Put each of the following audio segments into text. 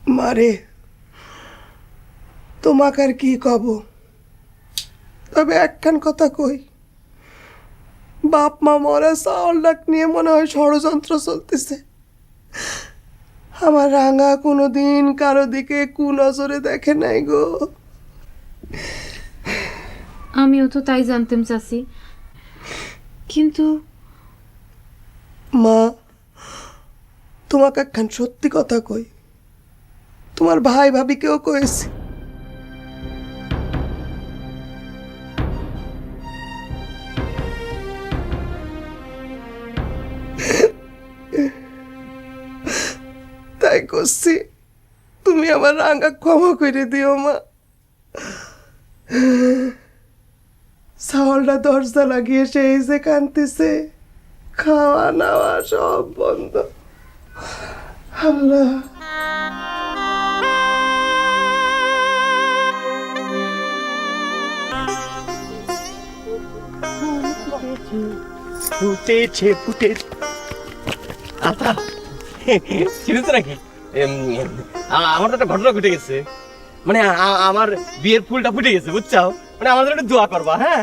মারে তোমাকে আর কি কব, তবে একখান কথা কই, বাপ মা মরা চাউল ডাক নিয়ে মনে হয় ষড়যন্ত্র চলতেছে। আমার রাঙা কোনো দিন কারো দিকে কুনজরে দেখে নাই গো। আমিও তো তাই জানতাম চাচি, কিন্তু মা তোমাকে একখান সত্যি কথা কই, তোমার ভাই ভাবিকেও কয়েছি। তাই করছি, তুমি আমার রাঙা ক্ষমা করে দিও মা। চাউলটা দরজা লাগিয়ে সেই যে কাঁদতেছে, খাওয়া নাওয়া সব বন্ধ। আল্লাহ ফুটেছে ফুটেছে। আচ্ছা চিনিস নাকি আমার তো একটা ঘটনা ঘটে গেছে, মানে আমার বিয়ের ফুলটা ফুটে গেছে বুঝছো, মানে আমাদের একটু দোয়া করবা। হ্যাঁ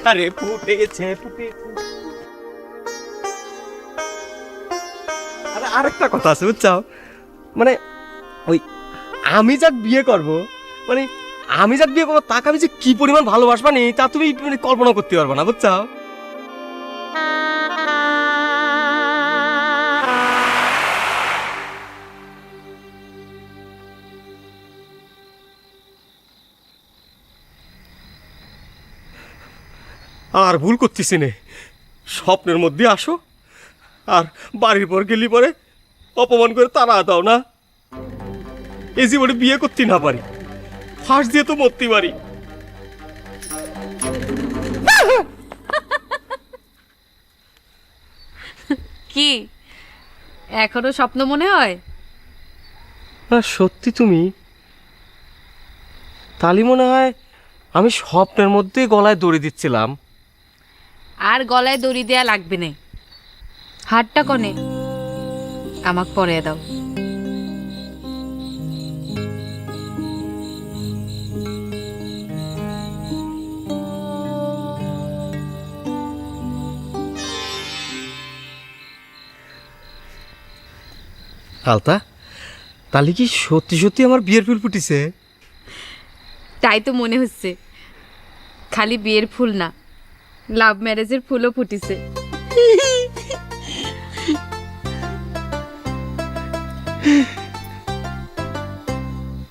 আরে ফুটেছে ফুটেছে। আরে আরেকটা কথা আছে বুঝছো, মানে ওই আমি যাক বিয়ে করব, মানে আমি যাক বিয়ে করবো তাকে আমি যে কি পরিমাণ ভালোবাসবা নি তা তুমি মানে কল্পনা করতে পারবে না বুঝছো। আর ভুল করতেছি নে, স্বপ্নের মধ্যে আসো আর বাড়ির পর গেলি পরে অপমান করে তাড়া দাও না। এই জীবনে বিয়ে করতে না পারি, ফাঁস দিয়ে তো মরতে পারি। কি এখনো স্বপ্ন মনে হয়? সত্যি তুমি তালি মনে হয় আমি স্বপ্নের মধ্যে গলায় দড়ি দিচ্ছিলাম। আর গলায় দড়ি দেয়া লাগবে না, হাতটা কনে আমাকে পরে দাও। আলতা, তাহলে কি সত্যি সত্যি আমার বিয়ের ফুল ফুটিছে? তাই তো মনে হচ্ছে, খালি বিয়ের ফুল না, লাভ ম্যারেজের ফুলও ফুটিছে।